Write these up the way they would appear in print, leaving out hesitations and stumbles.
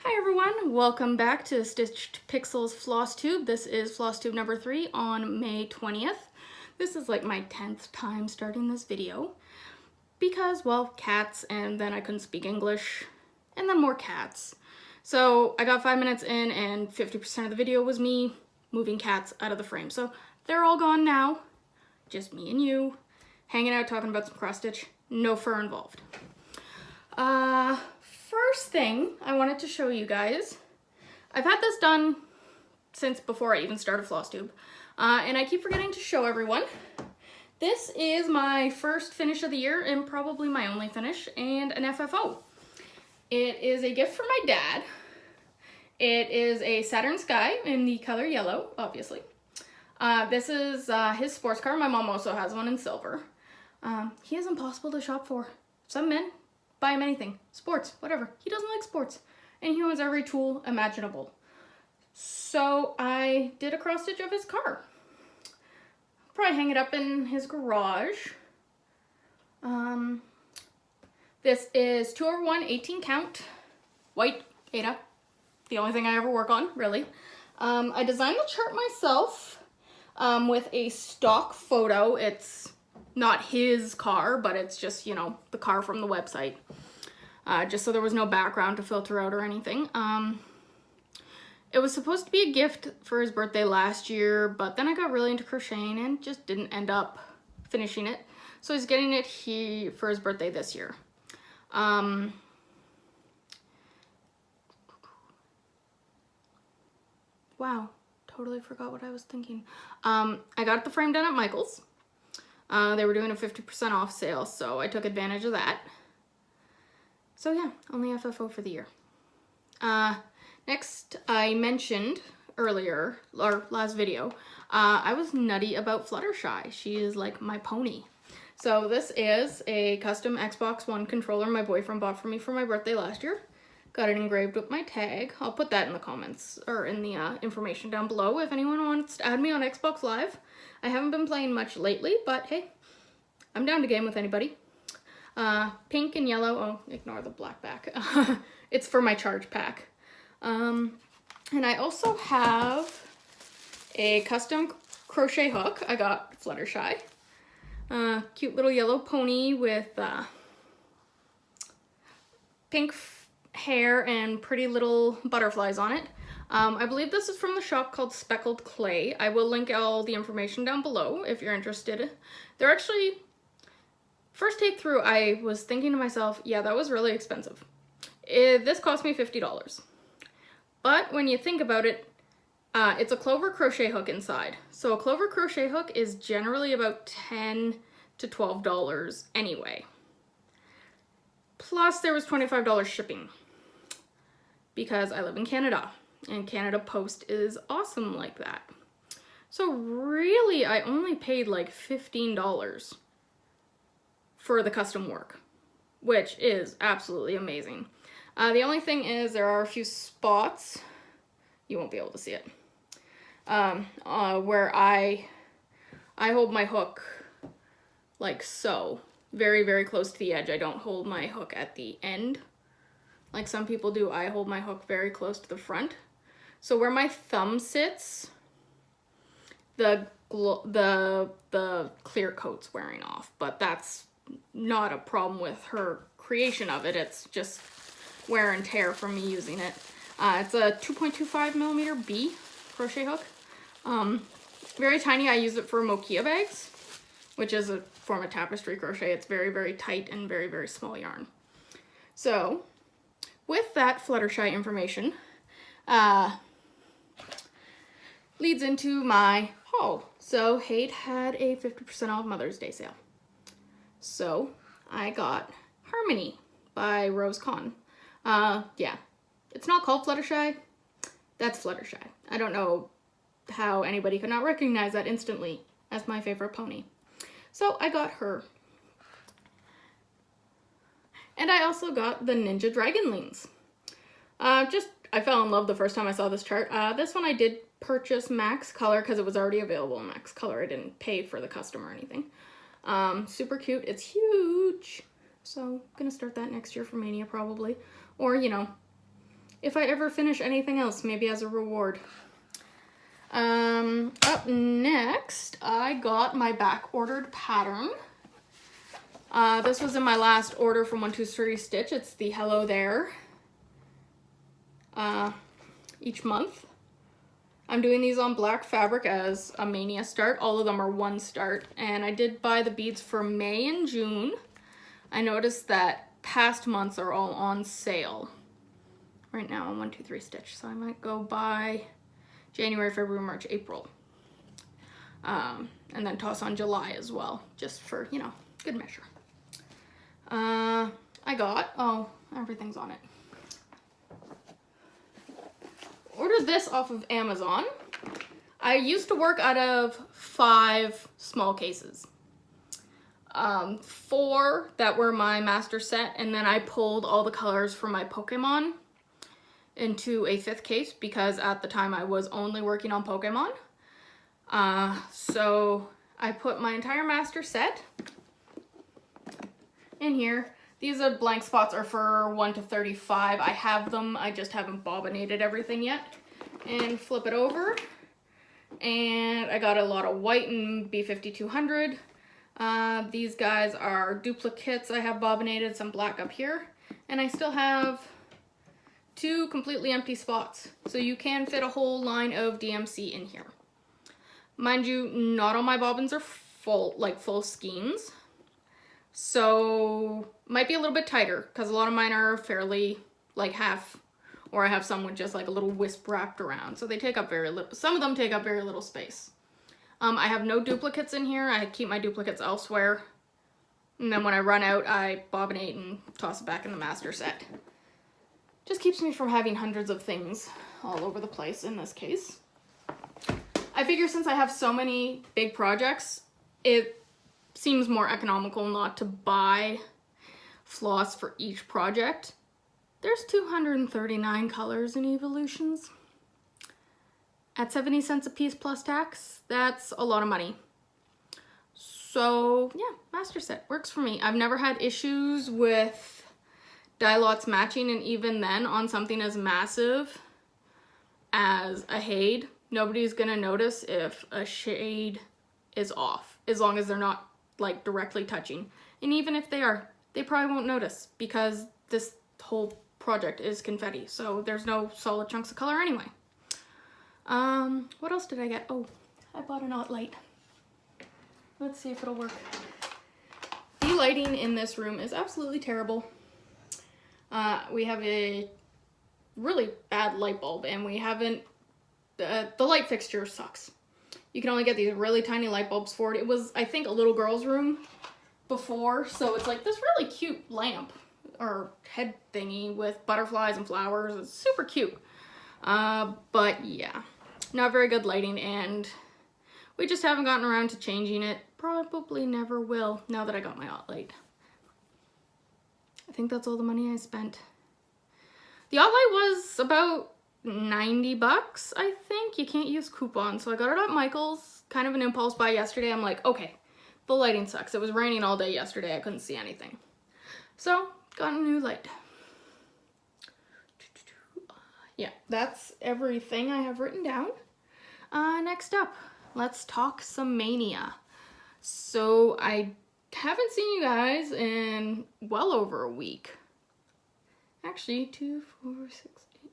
Hi everyone, welcome back to Stitched Pixels Flosstube. This is Flosstube number 3 on May 20th. This is like my 10th time starting this video because, well, cats, and then I couldn't speak English, and then more cats. So I got 5 minutes in and 50% of the video was me moving cats out of the frame. So they're all gone now, just me and you, hanging out talking about some cross stitch, no fur involved. First thing I wanted to show you guys, I've had this done since before I even started Flosstube, and I keep forgetting to show everyone. This is my first finish of the year and probably my only finish, and an FFO. It is a gift from my dad. It is a Saturn Sky in the color yellow, obviously. This is his sports car. My mom also has one in silver. He is impossible to shop for. Some men buy him anything. Sports, whatever. He doesn't like sports. And he owns every tool imaginable. So I did a cross stitch of his car. Probably hang it up in his garage. This is 2/1 18 count, white Ada. The only thing I ever work on, really. I designed the chart myself with a stock photo. It's not his car, but it's just, you know, the car from the website. Just so there was no background to filter out or anything. It was supposed to be a gift for his birthday last year, but then I got really into crocheting and just didn't end up finishing it. So he's getting it for his birthday this year. Wow, totally forgot what I was thinking. I got the frame done at Michael's. They were doing a 50% off sale, so I took advantage of that. So yeah, only FFO for the year. Next, I mentioned earlier, or last video, I was nutty about Fluttershy. She is like my pony. So this is a custom Xbox One controller my boyfriend bought for me for my birthday last year. Got it engraved with my tag. I'll put that in the comments, or in the information down below if anyone wants to add me on Xbox Live. I haven't been playing much lately, but hey, I'm down to game with anybody. Pink and yellow, oh, ignore the black back. It's for my charge pack. And I also have a custom crochet hook. I got Fluttershy. Cute little yellow pony with pink hair and pretty little butterflies on it. I believe this is from the shop called Speckled Clay. I will link all the information down below if you're interested. They're actually, first take through, I was thinking to myself, yeah, that was really expensive. This cost me $50. But when you think about it, it's a clover crochet hook inside. So a clover crochet hook is generally about $10 to $12 anyway. Plus there was $25 shipping because I live in Canada and Canada Post is awesome like that. So really I only paid like $15 for the custom work, which is absolutely amazing. The only thing is there are a few spots, you won't be able to see it, where I hold my hook like so, very, very close to the edge. I don't hold my hook at the end like some people do. I hold my hook very close to the front. So where my thumb sits, the clear coat's wearing off, but that's not a problem with her creation of it. It's just wear and tear from me using it. It's a 2.25mm B crochet hook. Very tiny. I use it for mokia bags, which is a form of tapestry crochet. It's very, very tight and very, very small yarn. So with that Fluttershy information, leads into my haul. So Haight had a 50% off Mother's Day sale. So I got Harmony by Rose Con. Yeah, it's not called Fluttershy. That's Fluttershy. I don't know how anybody could not recognize that instantly as my favorite pony. So I got her. And I also got the Ninja Dragonlings. I fell in love the first time I saw this chart. This one I did purchase Max Color because it was already available in Max Color. I didn't pay for the custom or anything. Super cute. It's huge. So I'm gonna start that next year for MAYNIA probably. Or, you know, if I ever finish anything else, maybe as a reward. Up next, I got my back-ordered pattern. This was in my last order from 123 Stitch. It's the Hello There. Each month. I'm doing these on black fabric as a MAYNIA start. All of them are one start. And I did buy the beads for May and June. I noticed that past months are all on sale right now on 123 Stitch. So I might go buy January, February, March, April. And then toss on July as well, just for, you know, good measure. I got, oh, everything's on it. Ordered this off of Amazon. I used to work out of 5 small cases. 4 that were my master set, and then I pulled all the colors from my Pokemon into a 5th case because at the time I was only working on Pokemon. So I put my entire master set in here. These are blank spots are for 1 to 35. I have them, I just haven't bobbinated everything yet. And flip it over. And I got a lot of white and B5200. These guys are duplicates. I have bobbinated some black up here. And I still have 2 completely empty spots. So you can fit a whole line of DMC in here. Mind you, not all my bobbins are full skeins. So might be a little bit tighter because a lot of mine are fairly like half, or I have some with just like a little wisp wrapped around. So they take up very little, some of them take up very little space. I have no duplicates in here. I keep my duplicates elsewhere. And then when I run out, I bobbinate and toss it back in the master set. Just keeps me from having hundreds of things all over the place in this case. I figure since I have so many big projects, it seems more economical not to buy floss for each project. There's 239 colors and evolutions. At 70 cents a piece plus tax, that's a lot of money. So yeah, master set works for me. I've never had issues with dye lots matching, and even then on something as massive as a Hade, nobody's gonna notice if a shade is off, as long as they're not like directly touching. And even if they are, they probably won't notice because this whole project is confetti, so there's no solid chunks of color anyway. What else did I get? Oh, I bought a knot light. Let's see if it'll work. The lighting in this room is absolutely terrible. We have a really bad light bulb, and we haven't, the light fixture sucks. You can only get these really tiny light bulbs for it. It was, I think, a little girl's room before, so it's like this really cute lamp or head thingy with butterflies and flowers. It's super cute. But yeah, not very good lighting, and we just haven't gotten around to changing it. Probably never will now that I got my hot light. I think that's all the money I spent. The hot light was about 90 bucks, I think. You can't use coupons, so I got it at Michael's. Kind of an impulse buy yesterday. I'm like, okay, the lighting sucks. It was raining all day yesterday. I couldn't see anything. So, got a new light. Yeah, that's everything I have written down. Next up, let's talk some MAYNIA. So, I haven't seen you guys in well over a week. Actually, 2, 4, 6, 8.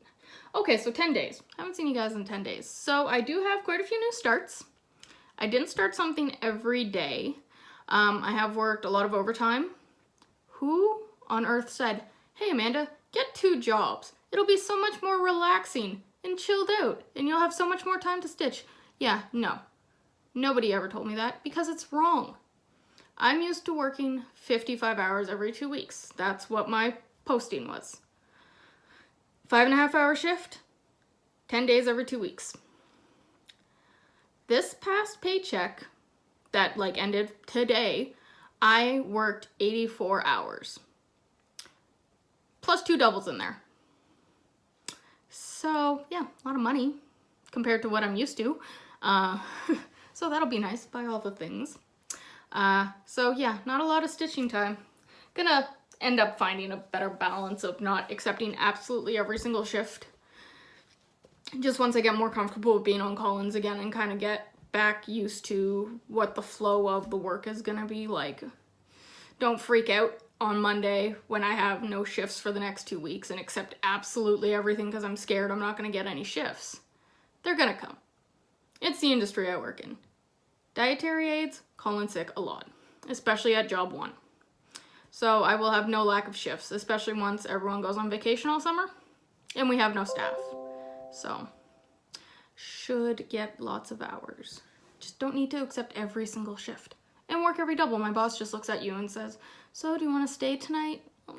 Okay, so 10 days. Haven't seen you guys in 10 days. So I do have quite a few new starts. I didn't start something every day. I have worked a lot of overtime. Who on earth said, hey Amanda, get 2 jobs. It'll be so much more relaxing and chilled out, and you'll have so much more time to stitch. Yeah, no. Nobody ever told me that because it's wrong. I'm used to working 55 hours every 2 weeks. That's what my posting was. 5.5 hour shift, 10 days every 2 weeks. This past paycheck that like ended today, I worked 84 hours. Plus 2 doubles in there. So yeah, a lot of money compared to what I'm used to. So that'll be nice, buy all the things. So yeah, not a lot of stitching time. Gonna end up finding a better balance of not accepting absolutely every single shift. Just once I get more comfortable with being on call-ins again and kind of get back used to what the flow of the work is gonna be like. Don't freak out on Monday when I have no shifts for the next 2 weeks and accept absolutely everything because I'm scared I'm not gonna get any shifts. They're gonna come. It's the industry I work in. Dietary aides call in sick a lot, especially at job 1. So I will have no lack of shifts, especially once everyone goes on vacation all summer and we have no staff. So should get lots of hours. Just don't need to accept every single shift and work every double. My boss just looks at you and says, so do you want to stay tonight? I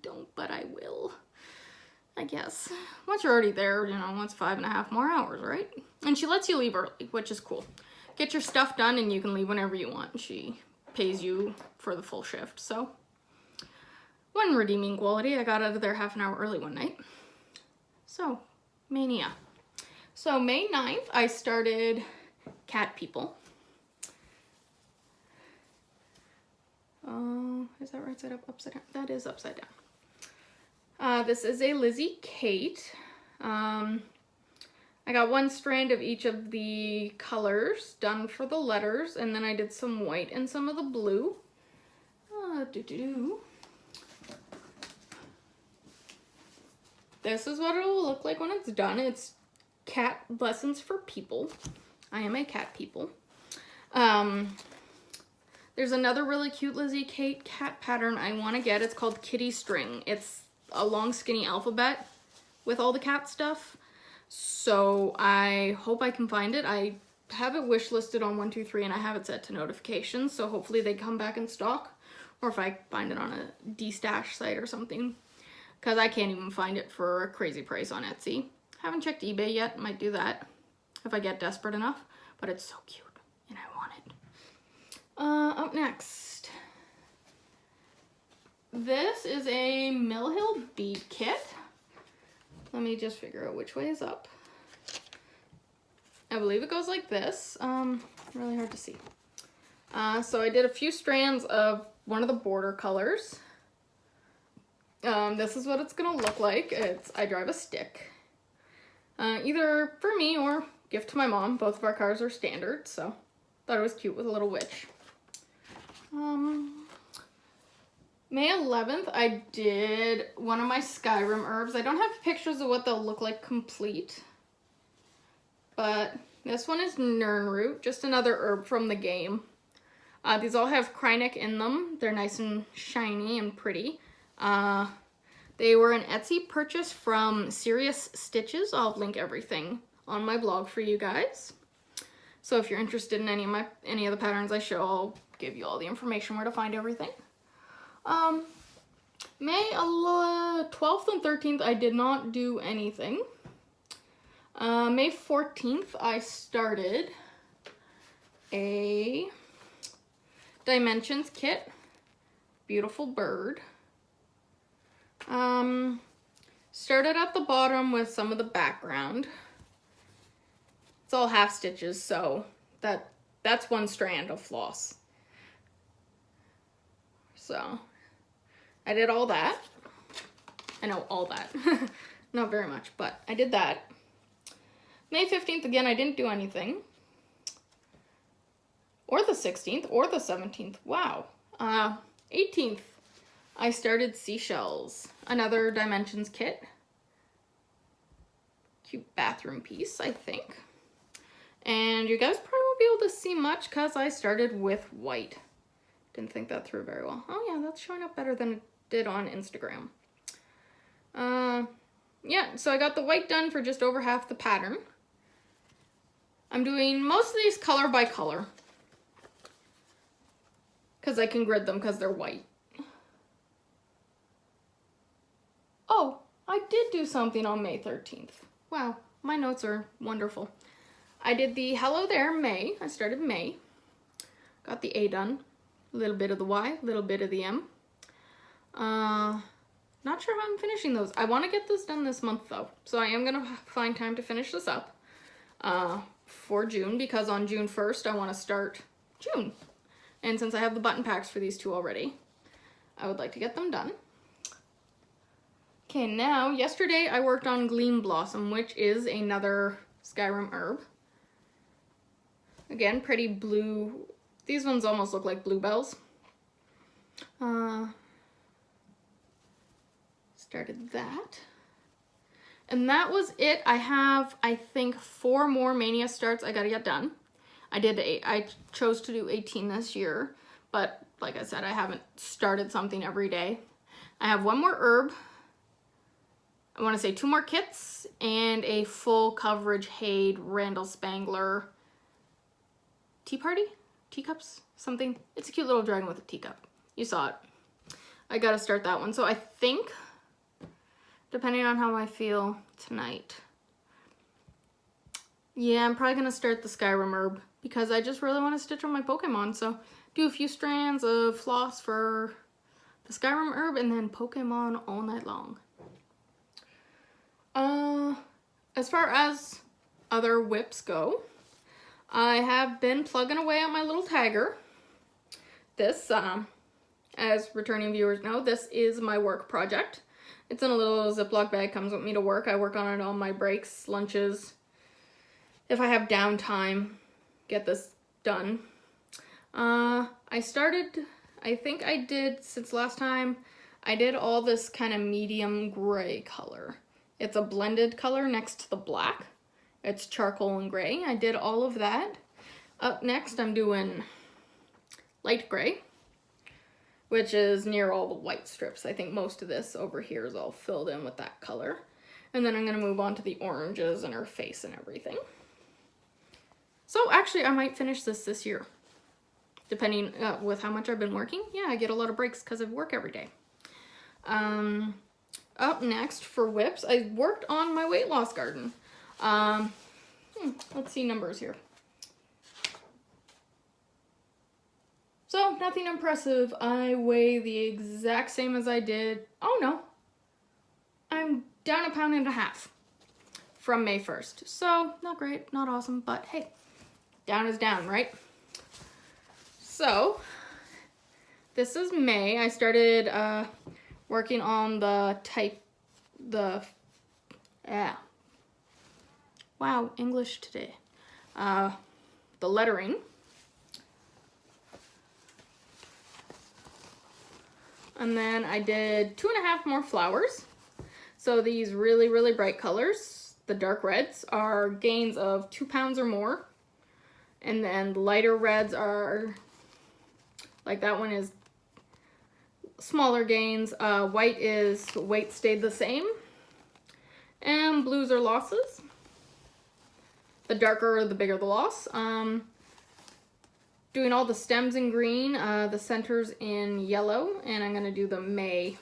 don't, but I will, I guess. Once you're already there, you know, it's 5.5 more hours, right? And she lets you leave early, which is cool. Get your stuff done and you can leave whenever you want. She pays you for the full shift. So one redeeming quality, I got out of there half an hour early one night. So MAYNIA. So May 9th, I started Cat People. Is that right side up, upside down? That is upside down. This is a Lizzie Kate. I got 1 strand of each of the colors done for the letters, and then I did some white and some of the blue. This is what it will look like when it's done. It's cat lessons for people. I am a cat people. There's another really cute Lizzie Kate cat pattern I want to get. It's called Kitty String. It's a long skinny alphabet with all the cat stuff. So I hope I can find it. I have it wish listed on 123 and I have it set to notifications. So hopefully they come back in stock, or if I find it on a D-stash site or something, because I can't even find it for a crazy price on Etsy. Haven't checked eBay yet. Might do that if I get desperate enough, but it's so cute and I want it. Up next, this is a Mill Hill bead kit. Let me just figure out which way is up. I believe it goes like this. Really hard to see. So I did a few strands of one of the border colors. This is what it's gonna look like. I drive a stick. Either for me or gift to my mom. Both of our cars are standard, so thought it was cute with a little witch. May 11th, I did one of my Skyrim herbs. I don't have pictures of what they'll look like complete, but this one is Nirnroot, just another herb from the game. These all have Krynic in them. They're nice and shiny and pretty. They were an Etsy purchase from Serious Stitches. I'll link everything on my blog for you guys. So if you're interested in any of the patterns I show, I'll give you all the information where to find everything. May 12th and 13th, I did not do anything. May 14th, I started a Dimensions kit. Beautiful bird. Started at the bottom with some of the background. It's all half stitches, so that's 1 strand of floss. So I did all that. I know all that. Not very much, but I did that. May 15th, again, I didn't do anything. Or the 16th, or the 17th. Wow. 18th, I started Seashells. Another Dimensions kit. Cute bathroom piece, I think. And you guys probably won't be able to see much because I started with white. Didn't think that through very well. Oh yeah, that's showing up better than it did on Instagram. Yeah, so I got the white done for just over half the pattern. I'm doing most of these color by color, because I can grid them because they're white. Oh, I did do something on May 13th. Wow, my notes are wonderful. I did the Hello There May. I started May. Got the A done. A little bit of the Y, a little bit of the M. Not sure how I'm finishing those. I want to get this done this month though, so I am going to find time to finish this up for June, because on June 1st I want to start June. And since I have the button packs for these two already, I would like to get them done. Okay, now, yesterday I worked on Gleam Blossom, which is another Skyrim herb. Again, pretty blue. These ones almost look like bluebells. Started that. And that was it. I have, I think, 4 more MAYNIA starts I gotta get done. I chose to do 18 this year, but like I said, I haven't started something every day. I have 1 more herb. I want to say 2 more kits and a full coverage Haid Randall Spangler tea party? Teacups? Something. It's a cute little dragon with a teacup. You saw it. I gotta start that one. So I think, depending on how I feel tonight, yeah, I'm probably gonna start the Skyrim herb because I just really want to stitch on my Pokemon. So do a few strands of floss for the Skyrim herb and then Pokemon all night long. As far as other whips go, I have been plugging away at my little tagger. This, as returning viewers know, this is my work project. It's in a little Ziploc bag, comes with me to work. I work on it on my breaks, lunches. If I have downtime, get this done. I started, I think I did, since last time, I did all this kind of medium gray color. It's a blended color next to the black. It's charcoal and gray. I did all of that. Up next, I'm doing light gray, which is near all the white strips. I think most of this over here is all filled in with that color. And then I'm gonna move on to the oranges and her face and everything. So actually, I might finish this year, depending with how much I've been working. Yeah, I get a lot of breaks because I work every day. Up next for whips, I worked on my weight loss garden. Let's see numbers here. So, nothing impressive. I weigh the exact same as I did. Oh no, I'm down 1.5 pounds from May 1st. So, not great, not awesome, but hey, down is down, right? So, this is May. I started working on wow, English today. The lettering. And then I did 2.5 more flowers. So these really, really bright colors, the dark reds, are gains of 2 pounds or more. And then the lighter reds are, like that one is smaller gains. White is weight stayed the same. And blues are losses. The darker, the bigger the loss. Doing all the stems in green, the centers in yellow, and I'm gonna do the May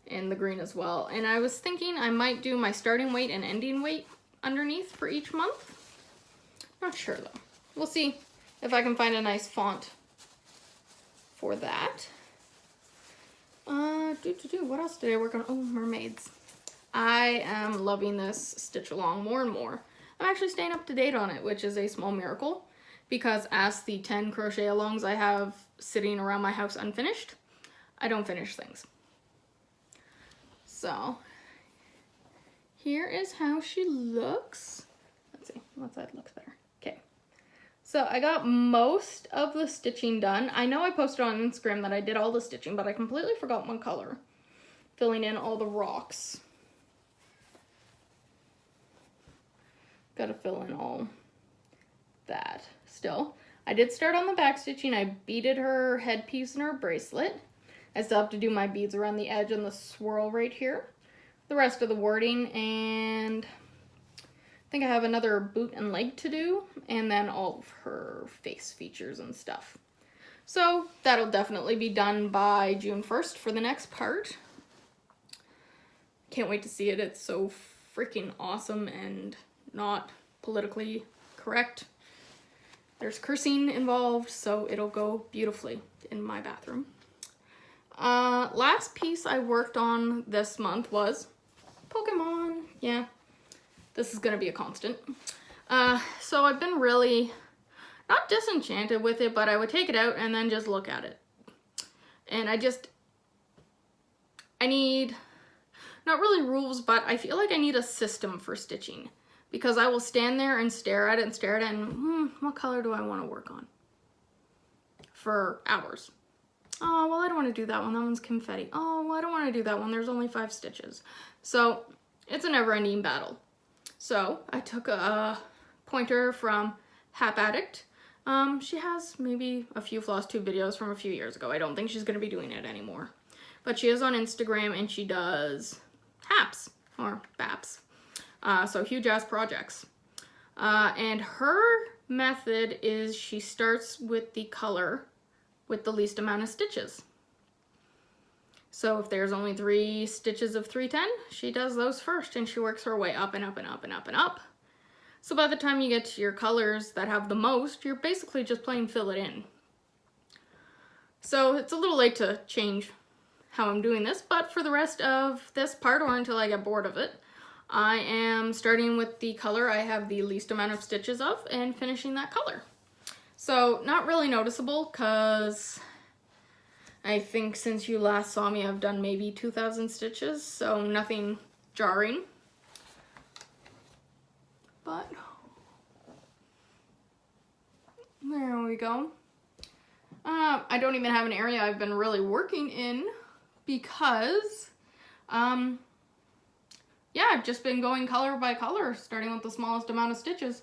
in the green as well. And I was thinking I might do my starting weight and ending weight underneath for each month. Not sure though. We'll see if I can find a nice font for that. What else did I work on? Oh, mermaids. I am loving this stitch along more and more. I'm actually staying up to date on it, which is a small miracle, because as the 10 crochet alongs I have sitting around my house unfinished, I don't finish things. So, here is how she looks. Let's see, what side looks better? Okay. So, I got most of the stitching done. I know I posted on Instagram that I did all the stitching, but I completely forgot one color. Filling in all the rocks. Gotta fill in all that still. I did start on the back stitching. I beaded her headpiece and her bracelet. I still have to do my beads around the edge and the swirl right here. The rest of the wording, and I think I have another boot and leg to do, and then all of her face features and stuff. So that'll definitely be done by June 1st for the next part. Can't wait to see it. It's so freaking awesome and not politically correct. There's cursing involved, so it'll go beautifully in my bathroom. Last piece I worked on this month was Pokemon. Yeah, this is gonna be a constant. So I've been really, not disenchanted with it, but I would take it out and then just look at it. And I need, not really rules, but I feel like I need a system for stitching, because I will stand there and stare at it and what color do I want to work on for hours. Oh, well, I don't want to do that one. That one's confetti. Oh, well, I don't want to do that one. There's only 5 stitches. So it's a never-ending battle. So I took a pointer from Hap Addict. She has maybe a few Flosstube videos from a few years ago. I don't think she's going to be doing it anymore. But she is on Instagram, and she does haps, or baps. So huge ass projects. And her method is she starts with the color with the least amount of stitches. So if there's only 3 stitches of 310, she does those first, and she works her way up and up and up and up and up. So by the time you get to your colors that have the most, you're basically just playing fill it in. So it's a little late to change how I'm doing this, but for the rest of this part, or until I get bored of it, I am starting with the color I have the least amount of stitches of and finishing that color. So not really noticeable, because I think since you last saw me, I've done maybe 2,000 stitches, so nothing jarring. But there we go. I don't even have an area I've been really working in, because yeah, I've just been going color by color, starting with the smallest amount of stitches.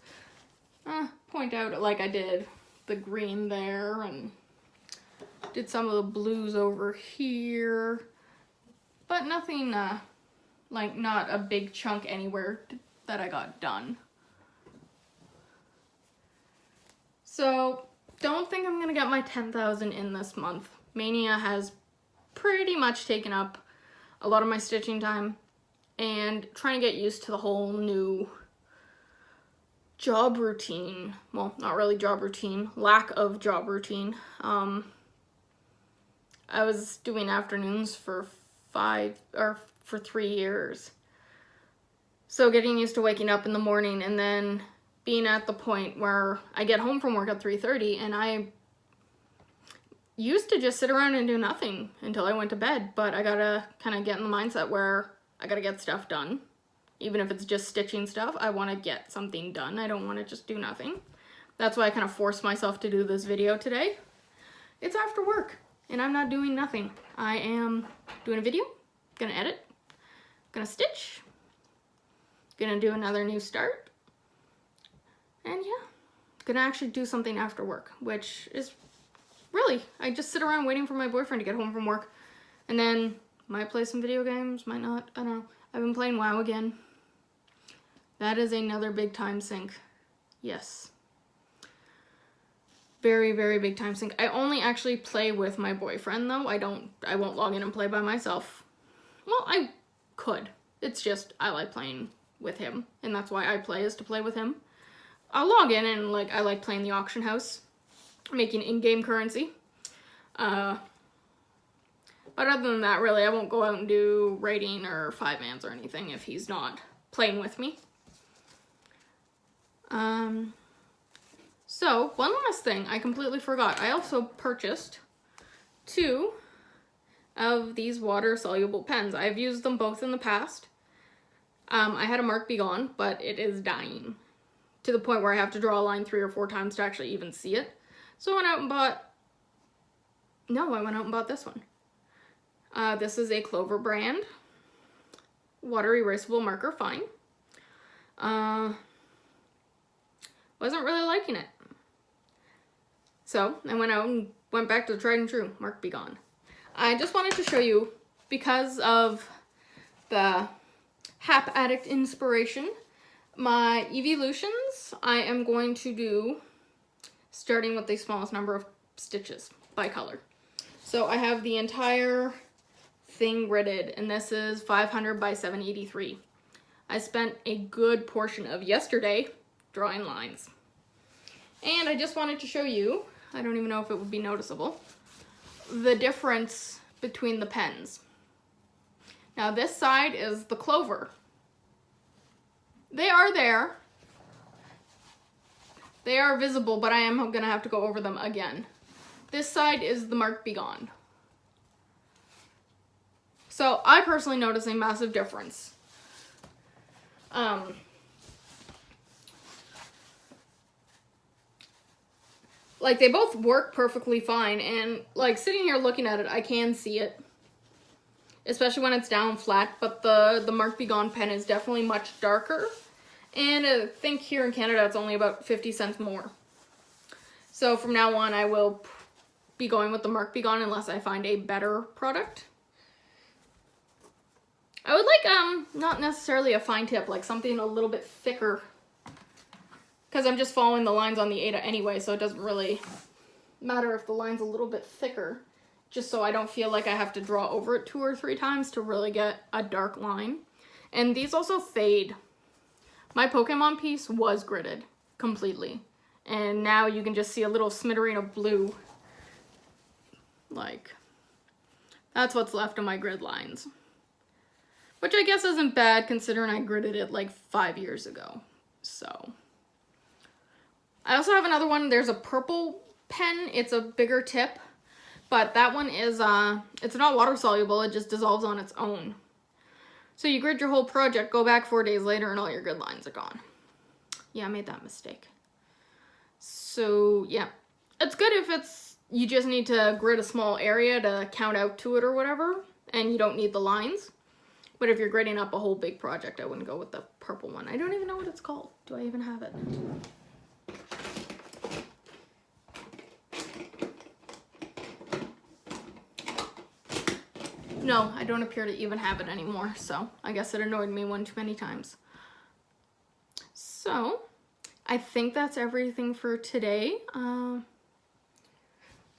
Point out like I did the green there, and did some of the blues over here, but nothing like not a big chunk anywhere that I got done. So don't think I'm gonna get my 10,000 in this month. MAYNIA has pretty much taken up a lot of my stitching time, and trying to get used to the whole new job routine. Well, not really job routine, lack of job routine. I was doing afternoons for 3 years. So getting used to waking up in the morning and then being at the point where I get home from work at 3:30, and I used to just sit around and do nothing until I went to bed, but I gotta kind of get in the mindset where I gotta get stuff done. Even if it's just stitching stuff, I want to get something done. I don't want to just do nothing. That's why I kind of forced myself to do this video today. It's after work, and I'm not doing nothing. I am doing a video, gonna edit, gonna stitch, gonna do another new start, and yeah, gonna actually do something after work, which is really, I just sit around waiting for my boyfriend to get home from work, and then might play some video games, might not, I don't know. I've been playing WoW again. That is another big time sink. Yes. Very, very big time sink. I only actually play with my boyfriend though. I won't log in and play by myself. Well, I could. It's just, I like playing with him, and that's why I play, is to play with him. I'll log in and like, I like playing the auction house, making in-game currency. But other than that, really, I won't go out and do raiding or 5-mans or anything if he's not playing with me. So, one last thing, I completely forgot. I also purchased 2 of these water-soluble pens. I've used them both in the past. I had a Mark Be Gone, but it is dying to the point where I have to draw a line 3 or 4 times to actually even see it. So I went out and bought this one. This is a Clover brand water erasable marker, fine. Wasn't really liking it. So I went out and went back to the tried and true Mark Be Gone. I just wanted to show you, because of the Hap Addict inspiration, my evolutions I am going to do starting with the smallest number of stitches by color. So I have the entire thing gridded, and this is 500 by 783. I spent a good portion of yesterday drawing lines. And I just wanted to show you, I don't even know if it would be noticeable, the difference between the pens. Now this side is the Clover. They are there. They are visible, but I am gonna have to go over them again. This side is the Mark Be Gone. So I personally notice a massive difference. Like, they both work perfectly fine, and like sitting here looking at it, I can see it, especially when it's down flat. But the Mark Be Gone pen is definitely much darker, and I think here in Canada it's only about 50 cents more. So from now on, I will be going with the Mark Be Gone unless I find a better product. I would like, not necessarily a fine tip, like something a little bit thicker, because I'm just following the lines on the Ada anyway, so it doesn't really matter if the line's a little bit thicker, just so I don't feel like I have to draw over it 2 or 3 times to really get a dark line. And these also fade. My Pokemon piece was gridded completely, and now you can just see a little smattering of blue. Like, that's what's left of my grid lines. Which I guess isn't bad considering I gridded it like 5 years ago. So, I also have another one. There's a purple pen. It's a bigger tip, but that one is, it's not water soluble. It just dissolves on its own. So you grid your whole project, go back 4 days later, and all your grid lines are gone. Yeah, I made that mistake. So, yeah. It's good if you just need to grid a small area to count out to it or whatever, and you don't need the lines. But if you're gridding up a whole big project, I wouldn't go with the purple one. I don't even know what it's called. Do I even have it? No, I don't appear to even have it anymore, so I guess it annoyed me one too many times. So, I think that's everything for today. Let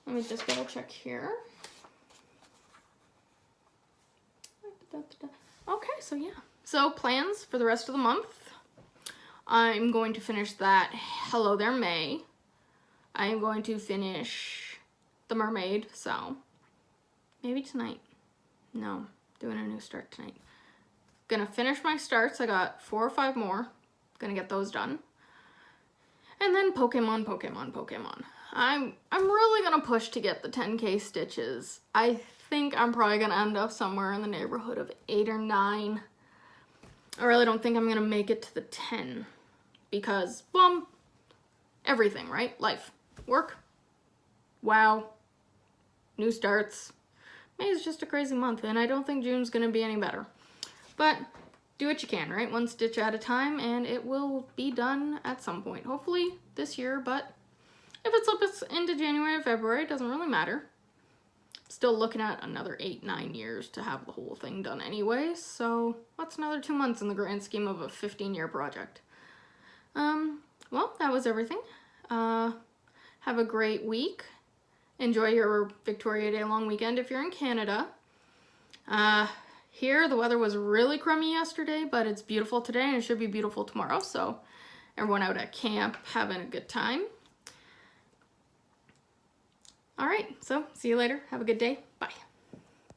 me just double check here. Okay, so yeah. So plans for the rest of the month. I'm going to finish that Hello There May. I am going to finish the Mermaid, so maybe tonight. No, doing a new start tonight. Gonna finish my starts. I got 4 or 5 more. Gonna get those done. And then Pokemon. I'm really gonna push to get the 10K stitches. I think I'm probably gonna end up somewhere in the neighborhood of 8 or 9. I really don't think I'm gonna make it to the 10 because, well, everything, right? Life, work, wow, new starts. May is just a crazy month, and I don't think June's gonna be any better. But do what you can, right? One stitch at a time, and it will be done at some point. Hopefully this year, but if it slips into January or February, it doesn't really matter. Still looking at another 8-9 years to have the whole thing done anyway, so what's another 2 months in the grand scheme of a 15-year project? Well, that was everything. Have a great week. Enjoy your Victoria Day long weekend if you're in Canada. Here, the weather was really crummy yesterday, but it's beautiful today, and it should be beautiful tomorrow, so everyone out at camp having a good time. All right, so see you later. Have a good day.